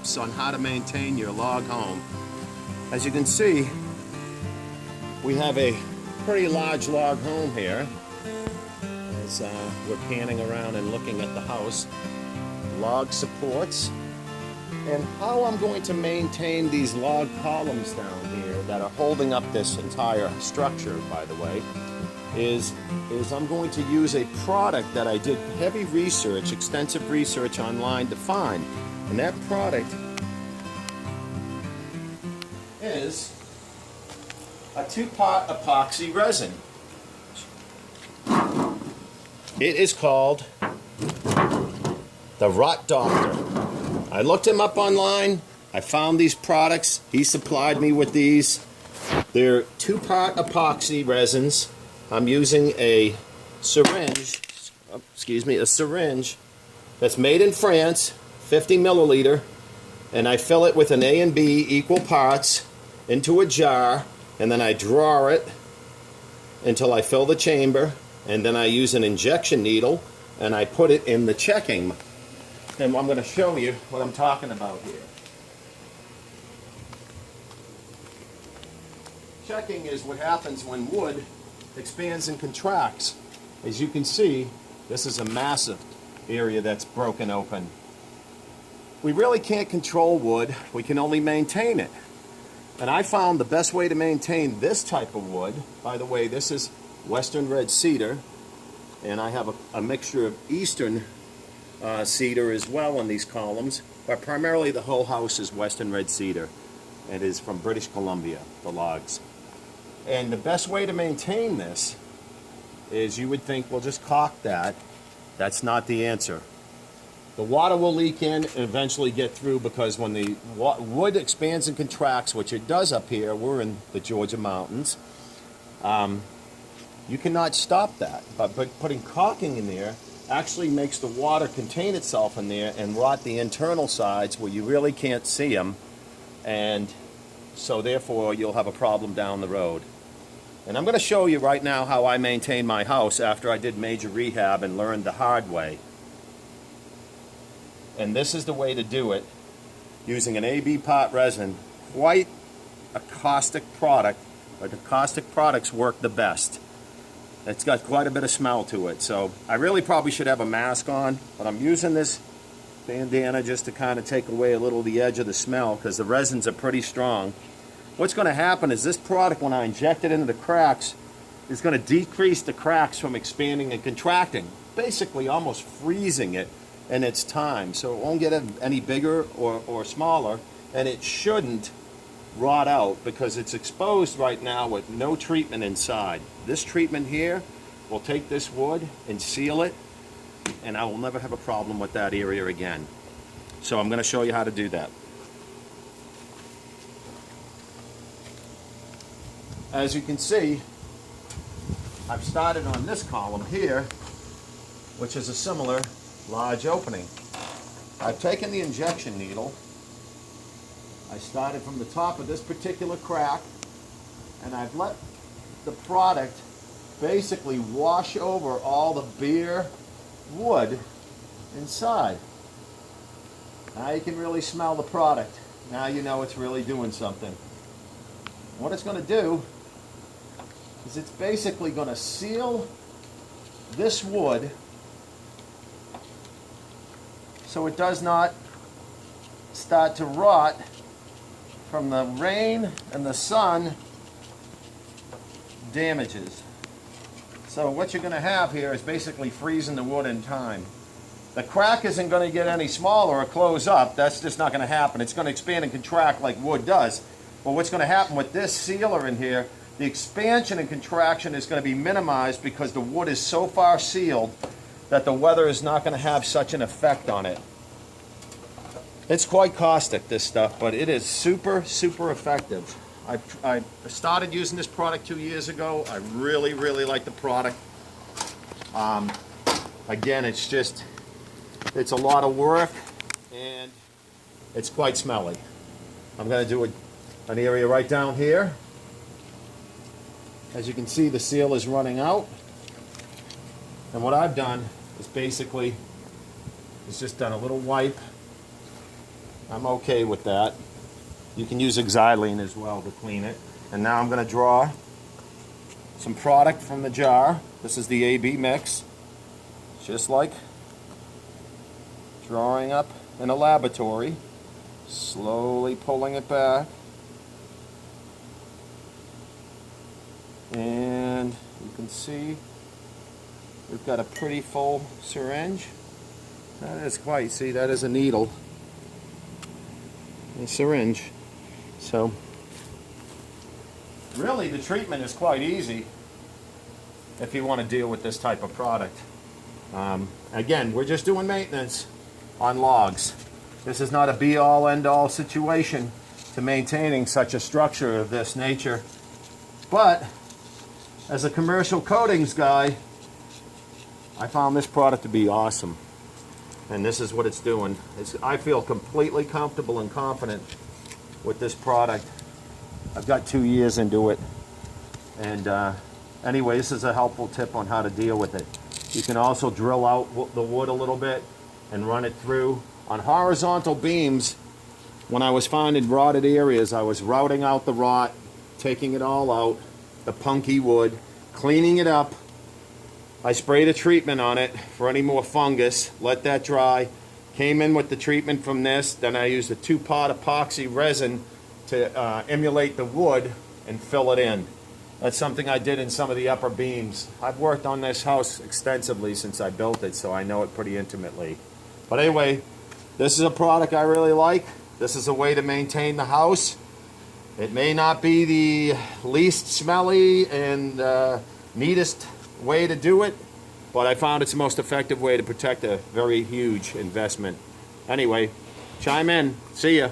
tips on how to maintain your log home. As you can see, we have a pretty large log home here. As we're panning around and looking at the house, log supports, and how I'm going to maintain these log columns down here that are holding up this entire structure, by the way, is I'm going to use a product that I did heavy research, extensive research online to find. And that product is a 2-part epoxy resin. It is called the Rot Doctor. I looked him up online. I found these products. He supplied me with these. They're 2-part epoxy resins. I'm using a syringe, a syringe that's made in France, 50 milliliter, and I fill it with an A and B equal parts into a jar, and then I draw it until I fill the chamber, and then I use an injection needle and I put it in the checking. And I'm going to show you what I'm talking about here. Checking is what happens when wood expands and contracts. As you can see, this is a massive area that's broken open. We really can't control wood, we can only maintain it. And I found the best way to maintain this type of wood, by the way, this is Western red cedar, and I have a mixture of Eastern cedar as well in these columns, but primarily the whole house is Western red cedar. It is from British Columbia, the logs. And the best way to maintain this is, you would think, well, just caulk that. That's not the answer. The water will leak in and eventually get through, because when the wood expands and contracts, which it does up here, we're in the Georgia mountains, you cannot stop that. But putting caulking in there actually makes the water contain itself in there and rot the internal sides where you really can't see them, and so therefore you'll have a problem down the road. And I'm going to show you right now how I maintain my house after I did major rehab and learned the hard way. And this is the way to do it, using an AB pot resin. Quite a caustic product, but the caustic products work the best. It's got quite a bit of smell to it, so I really probably should have a mask on, but I'm using this bandana just to kind of take away a little of the edge of the smell, because the resins are pretty strong. What's going to happen is this product, when I inject it into the cracks, is going to decrease the cracks from expanding and contracting, basically almost freezing it in its time, so it won't get any bigger or smaller, and it shouldn't rot out because it's exposed right now with no treatment inside. This treatment here will take this wood and seal it, and I will never have a problem with that area again. So I'm going to show you how to do that. As you can see, I've started on this column here, which is a similar large opening. I've taken the injection needle. I started from the top of this particular crack, and I've let the product basically wash over all the bare wood inside. Now you can really smell the product. Now you know it's really doing something. What it's going to do is it's basically going to seal this wood so it does not start to rot from the rain and the sun damages. So what you're going to have here is basically freezing the wood in time. The crack isn't going to get any smaller or close up. That's just not going to happen. It's going to expand and contract like wood does. But what's going to happen with this sealer in here, the expansion and contraction is going to be minimized because the wood is so far sealed that the weather is not going to have such an effect on it. It's quite caustic, this stuff, but it is super, super effective. I started using this product 2 years ago. I really, really like the product. Again, it's a lot of work, and it's quite smelly. I'm going to do an area right down here. As you can see, the seal is running out. And what I've done is basically just done a little wipe I'm okay with that. You can use xylene as well to clean it. And now I'm going to draw some product from the jar. This is the AB mix. Just like drawing up in a laboratory. Slowly pulling it back. And you can see we've got a pretty full syringe. That is quite, see, that is a needle. A syringe. So really the treatment is quite easy if you want to deal with this type of product. Again, we're just doing maintenance on logs. This is not a be-all end-all situation to maintaining such a structure of this nature. But as a commercial coatings guy, I found this product to be awesome. And this is what it's doing. I feel completely comfortable and confident with this product. I've got 2 years into it. And anyway, this is a helpful tip on how to deal with it. You can also drill out the wood a little bit and run it through. On horizontal beams, when I was finding rotted areas, I was routing out the rot, taking it all out, the punky wood, cleaning it up. I sprayed a treatment on it for any more fungus, let that dry, came in with the treatment from this, then I used a 2-pot epoxy resin to emulate the wood and fill it in. That's something I did in some of the upper beams. I've worked on this house extensively since I built it, so I know it pretty intimately. But anyway, this is a product I really like. This is a way to maintain the house. It may not be the least smelly and neatest way to do it, but I found it's the most effective way to protect a very huge investment. Anyway, chime in. See ya.